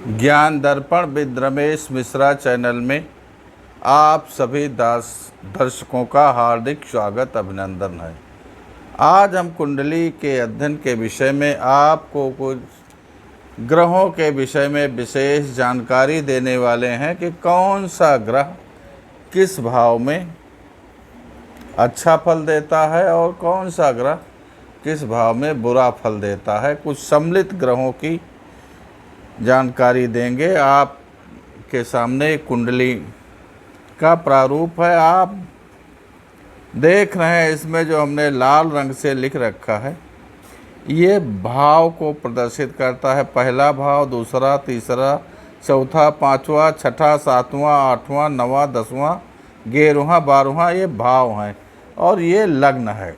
ज्ञान दर्पण with Ramesh Mishra channel में आप सभी दर्शकों का हार्दिक स्वागत अभिनंदन है। आज हम कुंडली के अध्ययन के विषय में आपको कुछ ग्रहों के विषय में विशेष जानकारी देने वाले हैं कि कौन सा ग्रह किस भाव में अच्छा फल देता है और कौन सा ग्रह किस भाव में बुरा फल देता है। कुछ सम्मिलित ग्रहों की जानकारी देंगे। आपके सामने कुंडली का प्रारूप है, आप देख रहे हैं। इसमें जो हमने लाल रंग से लिख रखा है ये भाव को प्रदर्शित करता है। पहला भाव, दूसरा, तीसरा, चौथा, पांचवा, छठा, सातवां, आठवां, नवां, 10वां, 11वां, 12वां ये भाव हैं और ये लग्न है।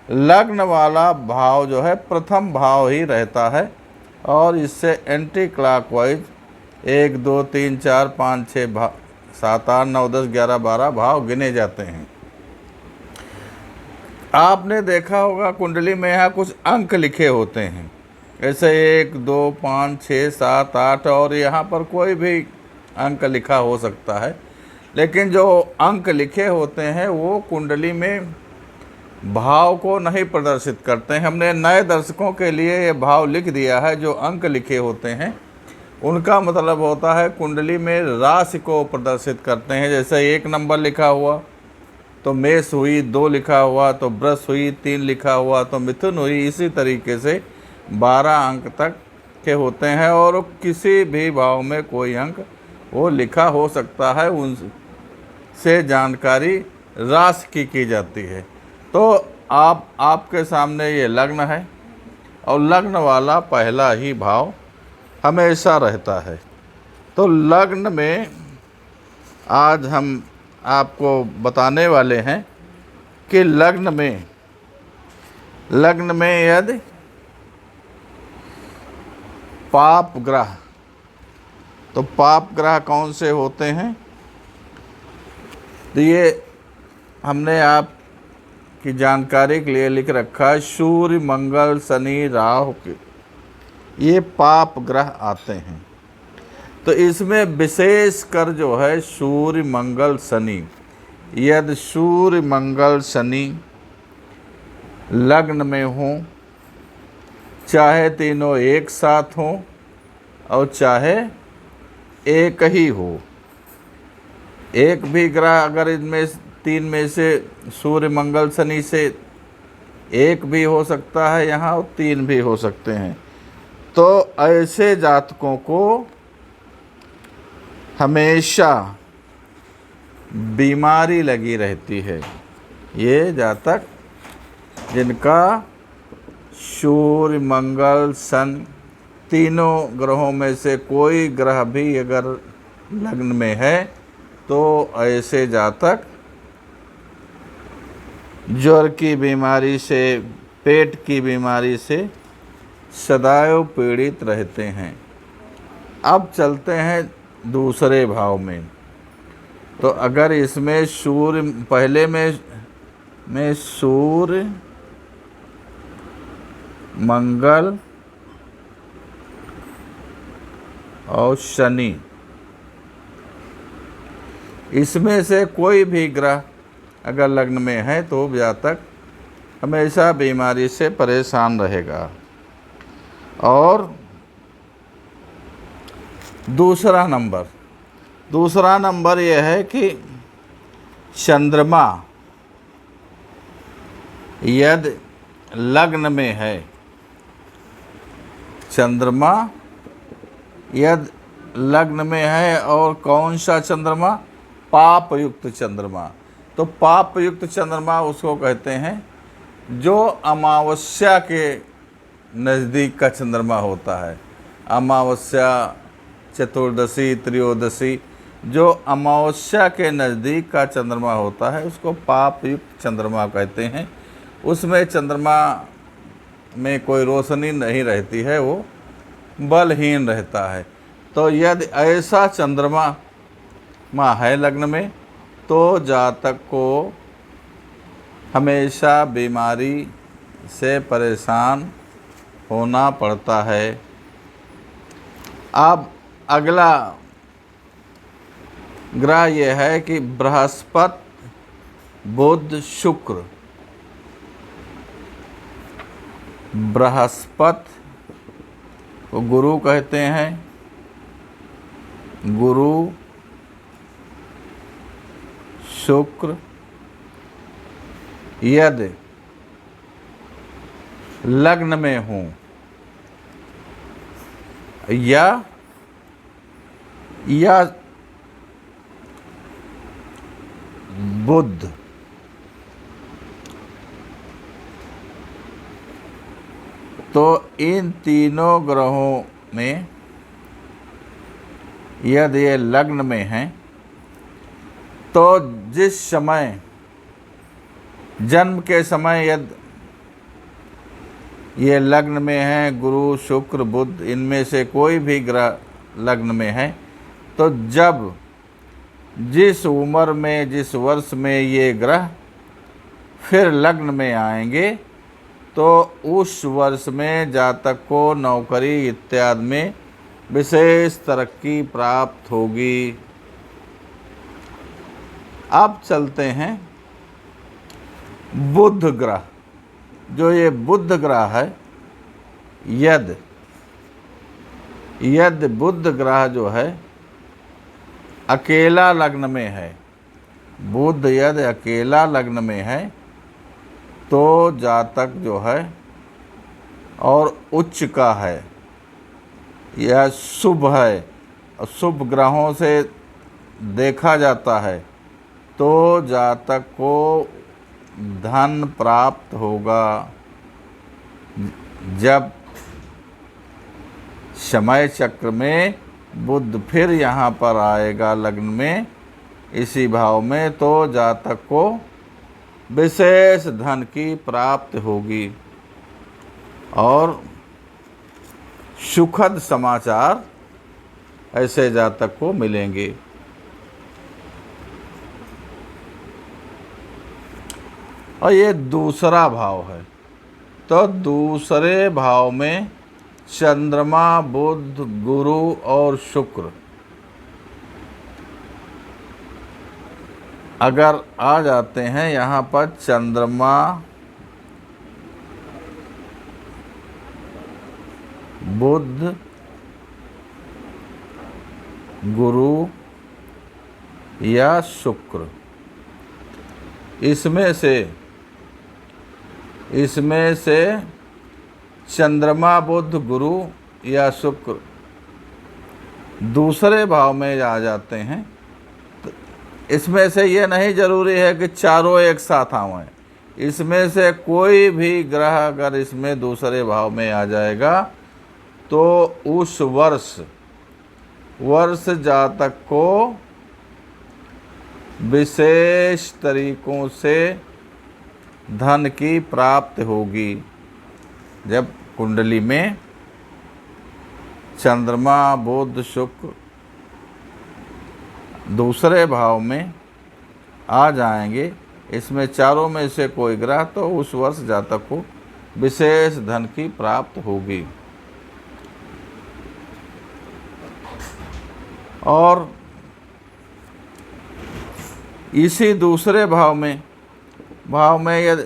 लग्न वाला भाव जो है प्रथम भाव ही रहता है और इससे एंटी क्लॉकवाइज 1, 2, 3, 4, 5, 6, 7, 8, 9, 10, 11, 12 भाव गिने जाते हैं। आपने देखा होगा कुंडली में यहाँ कुछ अंक लिखे होते हैं, ऐसे 1, 2, 5, 6, 7, 8 और यहाँ पर कोई भी अंक लिखा हो सकता है। लेकिन जो अंक लिखे होते हैं वो कुंडली में भाव को नहीं प्रदर्शित करते हैं। हमने नए दर्शकों के लिए ये भाव लिख दिया है। जो अंक लिखे होते हैं उनका मतलब होता है कुंडली में राशि को प्रदर्शित करते हैं। जैसे 1 नंबर लिखा हुआ तो मेष हुई, 2 लिखा हुआ तो वृष हुई, 3 लिखा हुआ तो मिथुन हुई। इसी तरीके से 12 अंक तक के होते हैं और किसी भी भाव में कोई अंक वो लिखा हो सकता है। उनसे जानकारी राशि की जाती है। तो आपके सामने ये लग्न है और लग्न वाला पहला ही भाव हमेशा रहता है। तो लग्न में आज हम आपको बताने वाले हैं कि लग्न में यदि पाप ग्रह, तो पाप ग्रह कौन से होते हैं, तो ये हमने आप की जानकारी के लिए लिख रखा है। सूर्य, मंगल, शनि, राहु के ये पाप ग्रह आते हैं। तो इसमें विशेष कर जो है सूर्य, मंगल, शनि, यदि सूर्य, मंगल, शनि लग्न में हों, चाहे तीनों एक साथ हों और चाहे एक ही हो, एक भी ग्रह अगर इनमें 3 में से सूर्य, मंगल, शनि से एक भी हो सकता है यहाँ और 3 भी हो सकते हैं, तो ऐसे जातकों को हमेशा बीमारी लगी रहती है। ये जातक जिनका सूर्य, मंगल, शनि तीनों ग्रहों में से कोई ग्रह भी अगर लग्न में है तो ऐसे जातक ज्वर की बीमारी से, पेट की बीमारी से सदैव पीड़ित रहते हैं। अब चलते हैं दूसरे भाव में। तो अगर इसमें सूर्य, पहले में सूर्य, मंगल और शनि, इसमें से कोई भी ग्रह अगर लग्न में है तो जातक हमेशा बीमारी से परेशान रहेगा। और दूसरा नंबर यह है कि चंद्रमा यदि लग्न में है, चंद्रमा यदि लग्न में है और कौन सा चंद्रमा, पाप युक्त चंद्रमा। तो पाप युक्त चंद्रमा उसको कहते हैं जो अमावस्या के नज़दीक का चंद्रमा होता है। अमावस्या, चतुर्दशी, त्रयोदशी जो अमावस्या के नज़दीक का चंद्रमा होता है उसको पाप युक्त चंद्रमा कहते हैं। उसमें चंद्रमा में कोई रोशनी नहीं रहती है, वो बलहीन रहता है। तो यदि ऐसा चंद्रमा है लग्न में तो जातक को हमेशा बीमारी से परेशान होना पड़ता है। अब अगला ग्रह ये है कि बृहस्पति बुध शुक्र। बृहस्पति को गुरु कहते हैं, गुरु शुक्र यदि लग्न में हूँ या बुध तो इन तीनों ग्रहों में यदि ये लग्न में हैं तो जिस समय जन्म के समय यदि ये लग्न में हैं, गुरु शुक्र बुध इनमें से कोई भी ग्रह लग्न में है, तो जब जिस उम्र में जिस वर्ष में ये ग्रह फिर लग्न में आएंगे तो उस वर्ष में जातक को नौकरी इत्यादि में विशेष तरक्की प्राप्त होगी। अब चलते हैं बुध ग्रह। जो ये बुध ग्रह है, यदि बुध ग्रह जो है अकेला लग्न में है, बुध यदि अकेला लग्न में है तो जातक जो है और उच्च का है या शुभ है, शुभ ग्रहों से देखा जाता है तो जातक को धन प्राप्त होगा। जब समय चक्र में बुध फिर यहाँ पर आएगा लग्न में इसी भाव में, तो जातक को विशेष धन की प्राप्ति होगी और सुखद समाचार ऐसे जातक को मिलेंगे। और ये दूसरा भाव है, तो दूसरे भाव में चंद्रमा बुध गुरु और शुक्र अगर आ जाते हैं यहाँ पर, चंद्रमा बुध गुरु या शुक्र, इसमें से चंद्रमा बुध गुरु या शुक्र दूसरे भाव में आ जाते हैं। तो इसमें से ये नहीं जरूरी है कि चारों एक साथ आवें, इसमें से कोई भी ग्रह अगर इसमें दूसरे भाव में आ जाएगा तो उस वर्ष जातक को विशेष तरीकों से धन की प्राप्ति होगी। जब कुंडली में चंद्रमा बुध शुक्र दूसरे भाव में आ जाएंगे, इसमें चारों में से कोई ग्रह, तो उस वर्ष जातक को विशेष धन की प्राप्ति होगी। और इसी दूसरे भाव में यदि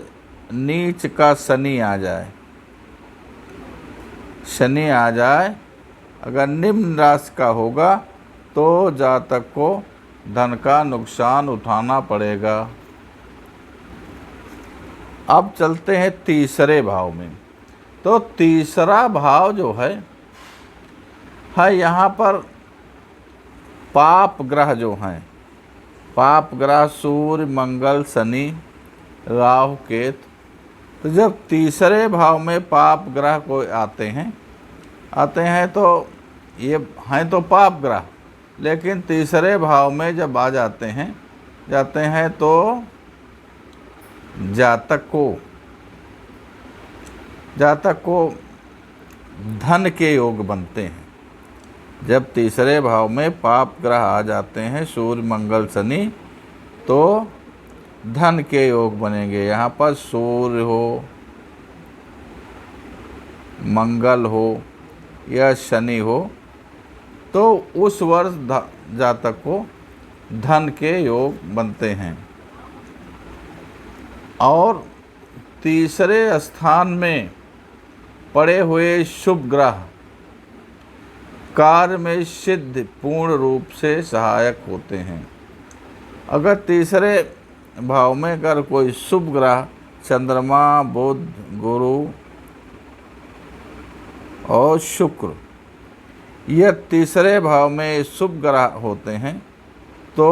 नीच का शनि आ जाए, अगर निम्न राशि का होगा तो जातक को धन का नुकसान उठाना पड़ेगा। अब चलते हैं तीसरे भाव में। तो तीसरा भाव जो है यहाँ पर पाप ग्रह जो हैं, पाप ग्रह सूर्य मंगल शनि राहु केतु। तो जब तीसरे भाव में पाप ग्रह को आते हैं तो ये हैं तो पाप ग्रह, लेकिन तीसरे भाव में जब आ जाते हैं तो जातक को धन के योग बनते हैं। जब तीसरे भाव में पाप ग्रह आ जाते हैं सूर्य मंगल शनि, तो धन के योग बनेंगे। यहाँ पर सूर्य हो, मंगल हो या शनि हो, तो उस वर्ष जातक को धन के योग बनते हैं। और तीसरे स्थान में पड़े हुए शुभ ग्रह कार्य में सिद्ध पूर्ण रूप से सहायक होते हैं। अगर तीसरे भाव में अगर कोई शुभ ग्रह चंद्रमा, बुध, गुरु और शुक्र यह तीसरे भाव में शुभ ग्रह होते हैं तो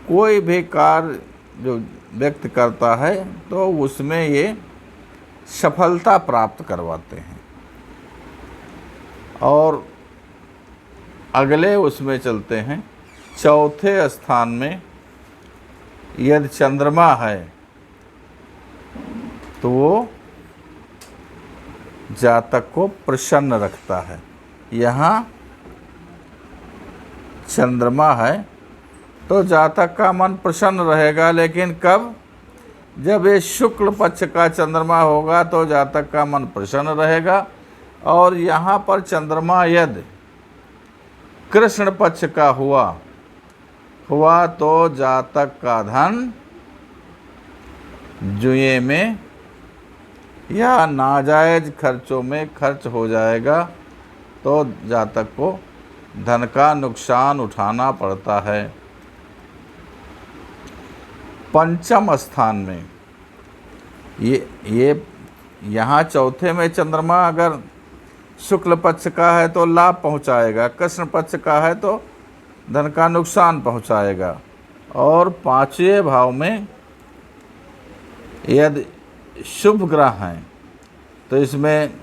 कोई भी कार्य जो व्यक्त करता है तो उसमें ये सफलता प्राप्त करवाते हैं। और अगले उसमें चलते हैं, चौथे स्थान में यदि चंद्रमा है तो वो जातक को प्रसन्न रखता है। यहाँ चंद्रमा है तो जातक का मन प्रसन्न रहेगा, लेकिन कब? जब ये शुक्ल पक्ष का चंद्रमा होगा तो जातक का मन प्रसन्न रहेगा। और यहाँ पर चंद्रमा यदि कृष्ण पक्ष का हुआ तो जातक का धन जुए में या नाजायज खर्चों में खर्च हो जाएगा, तो जातक को धन का नुकसान उठाना पड़ता है। पंचम स्थान में ये यहाँ चौथे में चंद्रमा अगर शुक्ल पक्ष का है तो लाभ पहुँचाएगा, कृष्ण पक्ष का है तो धन का नुकसान पहुँचाएगा। और पांचवें भाव में यदि शुभ ग्रह हैं तो इसमें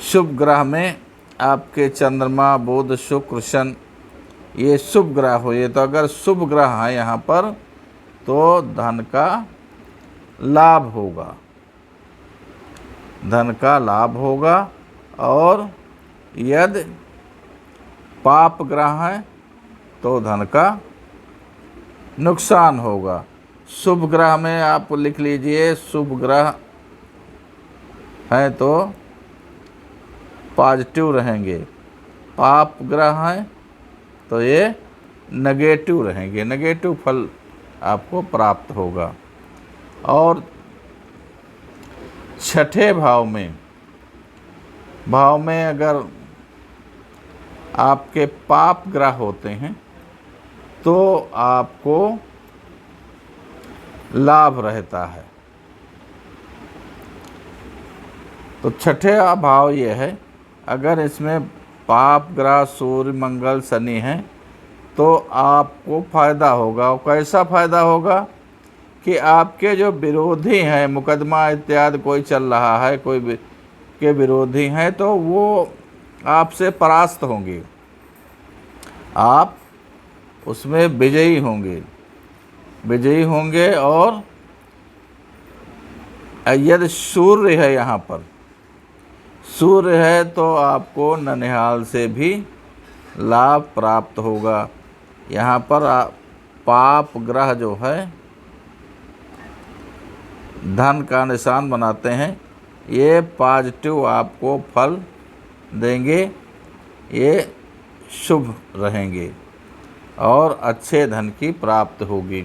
शुभ ग्रह में आपके चंद्रमा, बुध, शुक्र, शनि ये शुभ ग्रह हुए। तो अगर शुभ ग्रह है यहाँ पर तो धन का लाभ होगा, धन का लाभ होगा। और यदि पाप ग्रह है तो धन का नुकसान होगा। शुभ ग्रह में आप लिख लीजिए, शुभ ग्रह है तो पॉजिटिव रहेंगे, पाप ग्रह हैं तो ये नेगेटिव रहेंगे, नेगेटिव फल आपको प्राप्त होगा। और छठे भाव में अगर आपके पाप ग्रह होते हैं तो आपको लाभ रहता है। तो छठे भाव ये है, अगर इसमें पाप ग्रह सूर्य, मंगल, शनि हैं तो आपको फ़ायदा होगा। और कैसा फ़ायदा होगा कि आपके जो विरोधी हैं, मुकदमा इत्यादि कोई चल रहा है, कोई के विरोधी हैं तो वो आपसे परास्त होंगे, आप उसमें विजयी होंगे। और यदि सूर्य है, यहाँ पर सूर्य है तो आपको ननिहाल से भी लाभ प्राप्त होगा। यहाँ पर पाप ग्रह जो है धन का निशान बनाते हैं, ये पॉजिटिव आपको फल देंगे, ये शुभ रहेंगे और अच्छे धन की प्राप्त होगी।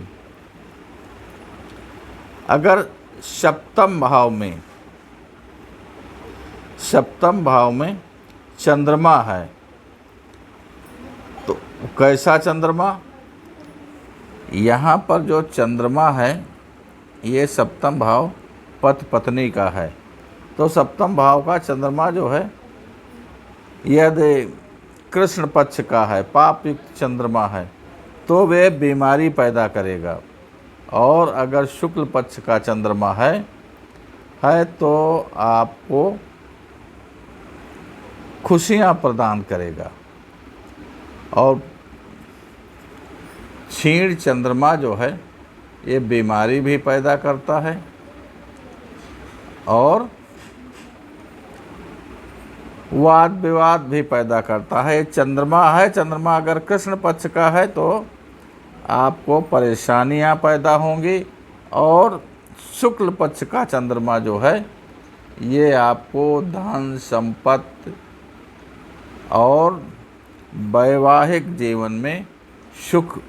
अगर सप्तम भाव में चंद्रमा है तो कैसा चंद्रमा? यहाँ पर जो चंद्रमा है ये सप्तम भाव पति पत्नी का है। तो सप्तम भाव का चंद्रमा जो है यदि कृष्ण पक्ष का है, पाप युक्त चंद्रमा है तो वे बीमारी पैदा करेगा। और अगर शुक्ल पक्ष का चंद्रमा है तो आपको खुशियाँ प्रदान करेगा। और क्षीण चंद्रमा जो है ये बीमारी भी पैदा करता है और वाद विवाद भी पैदा करता है। चंद्रमा अगर कृष्ण पक्ष का है तो आपको परेशानियां पैदा होंगी। और शुक्ल पक्ष का चंद्रमा जो है ये आपको धन संपत्ति और वैवाहिक जीवन में सुख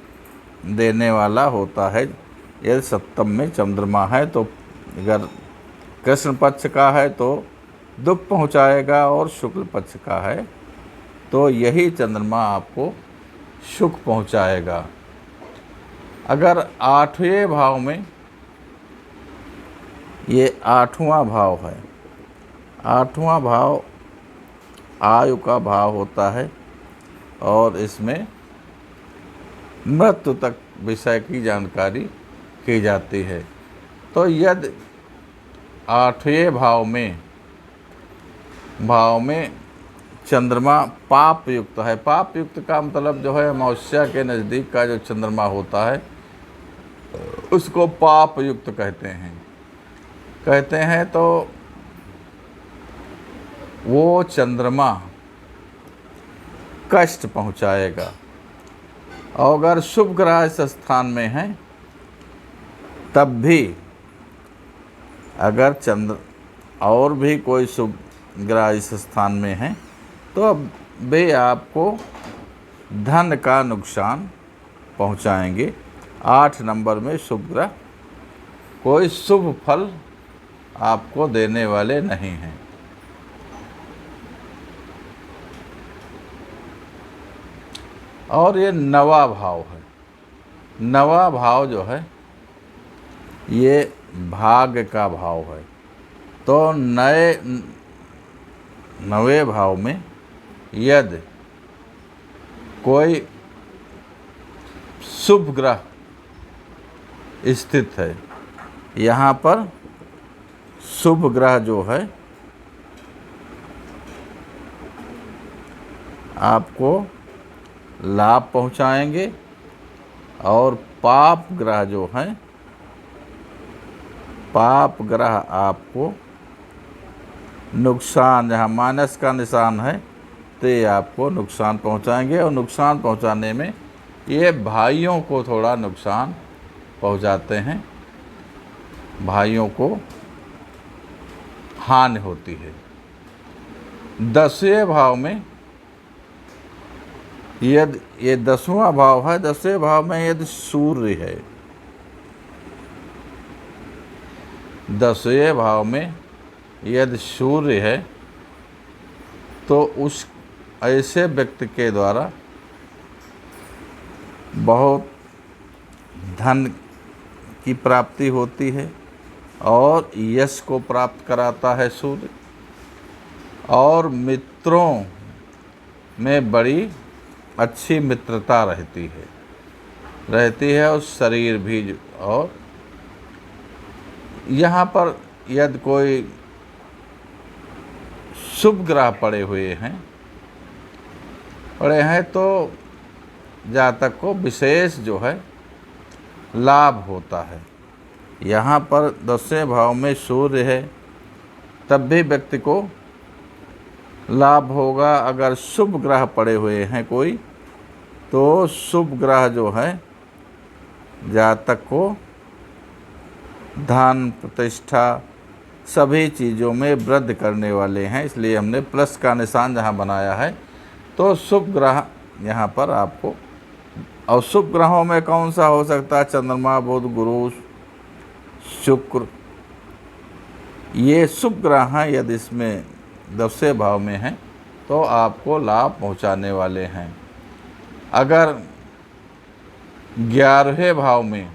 देने वाला होता है। यदि सप्तम में चंद्रमा है तो अगर कृष्ण पक्ष का है तो दुख पहुंचाएगा, और शुक्ल पक्ष का है तो यही चंद्रमा आपको सुख पहुंचाएगा। अगर आठवें भाव में, ये आठवां भाव है, आठवां भाव आयु का भाव होता है और इसमें मृत्यु तक विषय की जानकारी की जाती है। तो यदि आठवें भाव में चंद्रमा पाप युक्त है, पाप युक्त का मतलब जो है अमावस्या के नज़दीक का जो चंद्रमा होता है उसको पाप युक्त कहते हैं। तो वो चंद्रमा कष्ट पहुंचाएगा। और अगर शुभ ग्रह इस स्थान में है तब भी, अगर चंद्र और भी कोई शुभ ग्रह इस स्थान में है तो वे आपको धन का नुकसान पहुंचाएंगे। 8 नंबर में शुभ ग्रह कोई शुभ फल आपको देने वाले नहीं हैं। और ये नवा भाव है। नवा भाव जो है ये भाग्य का भाव है। तो नवे भाव में यदि कोई शुभ ग्रह स्थित है, यहाँ पर शुभ ग्रह जो है आपको लाभ पहुँचाएंगे, और पाप ग्रह जो हैं, पाप ग्रह आपको नुकसान, जहाँ माइनस का निशान है तो ये आपको नुकसान पहुँचाएंगे। और नुकसान पहुँचाने में ये भाइयों को थोड़ा नुकसान पहुँचाते हैं, भाइयों को हानि होती है। 10वें भाव में यदि ये 10वां भाव है, 10वें भाव में यदि सूर्य है, 10वें भाव में यदि सूर्य है तो उस ऐसे व्यक्ति के द्वारा बहुत धन की प्राप्ति होती है और यश को प्राप्त कराता है सूर्य। और मित्रों में बड़ी अच्छी मित्रता रहती है और शरीर भी। और यहाँ पर यदि कोई शुभ ग्रह पड़े हैं तो जातक को विशेष जो है लाभ होता है। यहाँ पर 10वें भाव में सूर्य है तब भी व्यक्ति को लाभ होगा। अगर शुभ ग्रह पड़े हुए हैं कोई तो शुभ ग्रह जो है जातक को धन प्रतिष्ठा सभी चीज़ों में वृद्धि करने वाले हैं, इसलिए हमने प्लस का निशान जहाँ बनाया है। तो शुभ ग्रह यहाँ पर आपको, और शुभ ग्रहों में कौन सा हो सकता है? चंद्रमा, बुध, गुरु, शुक्र, ये शुभ ग्रह हैं। यदि इसमें 10वें भाव में हैं तो आपको लाभ पहुँचाने वाले हैं। अगर 11वें भाव में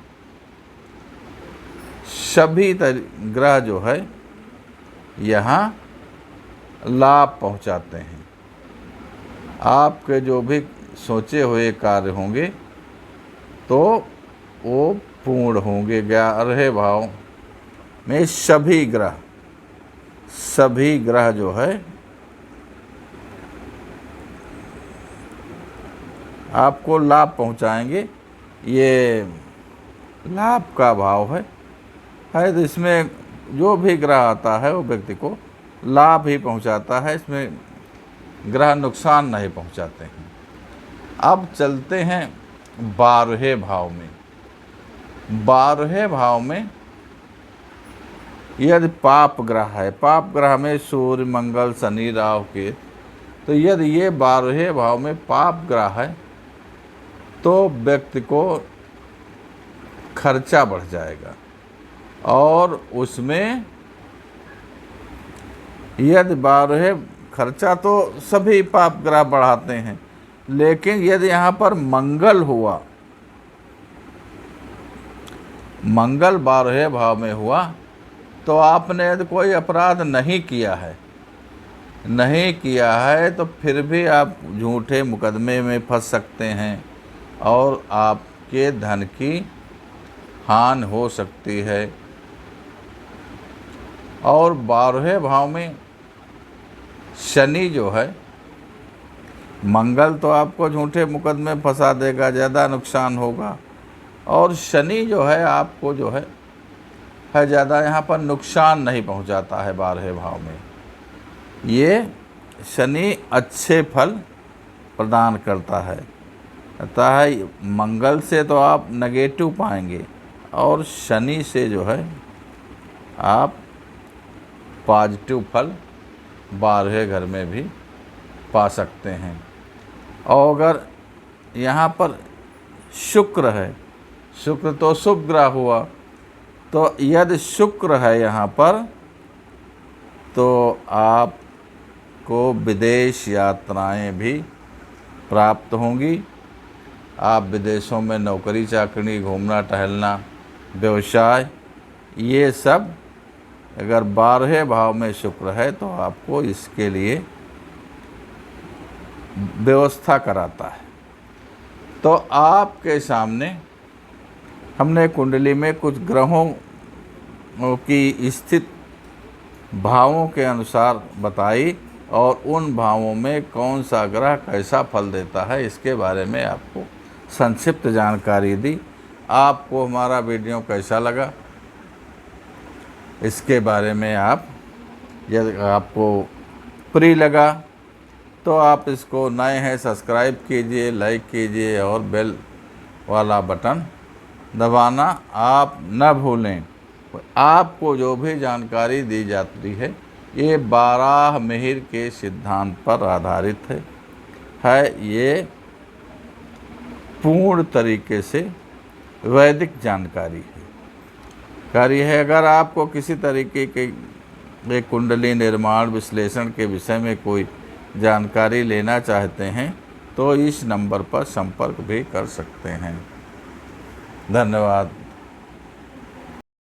सभी ग्रह जो है यहाँ लाभ पहुँचाते हैं, आपके जो भी सोचे हुए कार्य होंगे तो वो पूर्ण होंगे। 11वें भाव में सभी ग्रह जो है आपको लाभ पहुंचाएंगे। ये लाभ का भाव है तो इसमें जो भी ग्रह आता है वो व्यक्ति को लाभ ही पहुंचाता है, इसमें ग्रह नुकसान नहीं पहुंचाते हैं। अब चलते हैं 12वें भाव में। 12वें भाव में यदि पाप ग्रह है, पाप ग्रह में सूर्य, मंगल, शनि, राहु, केतु तो यदि ये 12वें भाव में पाप ग्रह है तो व्यक्ति को खर्चा बढ़ जाएगा, और उसमें यदि 12वें खर्चा तो सभी पाप ग्रह बढ़ाते हैं, लेकिन यदि यहाँ पर मंगल हुआ, मंगल 12वें भाव में हुआ, तो आपने यदि कोई अपराध नहीं किया है तो फिर भी आप झूठे मुकदमे में फंस सकते हैं और आपके धन की हानि हो सकती है। और 12वें भाव में शनि जो है, मंगल तो आपको झूठे मुकदमे में फंसा देगा, ज़्यादा नुकसान होगा, और शनि जो है आपको जो है ज़्यादा यहाँ पर नुकसान नहीं पहुँचाता है 12वें भाव में। ये शनि अच्छे फल प्रदान करता है, अतः मंगल से तो आप नेगेटिव पाएंगे और शनि से जो है आप पॉजिटिव फल 12वें घर में भी पा सकते हैं। और अगर यहाँ पर शुक्र है, शुक्र तो शुभ ग्रह हुआ, तो यदि शुक्र है यहाँ पर तो आपको विदेश यात्राएं भी प्राप्त होंगी। आप विदेशों में नौकरी चाकरी, घूमना टहलना, व्यवसाय, ये सब अगर 12वें भाव में शुक्र है तो आपको इसके लिए व्यवस्था कराता है। तो आपके सामने हमने कुंडली में कुछ ग्रहों की स्थित भावों के अनुसार बताई, और उन भावों में कौन सा ग्रह कैसा फल देता है इसके बारे में आपको संक्षिप्त जानकारी दी। आपको हमारा वीडियो कैसा लगा इसके बारे में आप, यदि आपको प्रिय लगा तो आप इसको, नए हैं सब्सक्राइब कीजिए, लाइक कीजिए और बेल वाला बटन दबाना आप न भूलें। आपको जो भी जानकारी दी जाती है ये 12 मिहिर के सिद्धांत पर आधारित है। ये पूर्ण तरीके से वैदिक जानकारी है। अगर आपको किसी तरीके के कुंडली निर्माण विश्लेषण के विषय में कोई जानकारी लेना चाहते हैं तो इस नंबर पर संपर्क भी कर सकते हैं। धन्यवाद।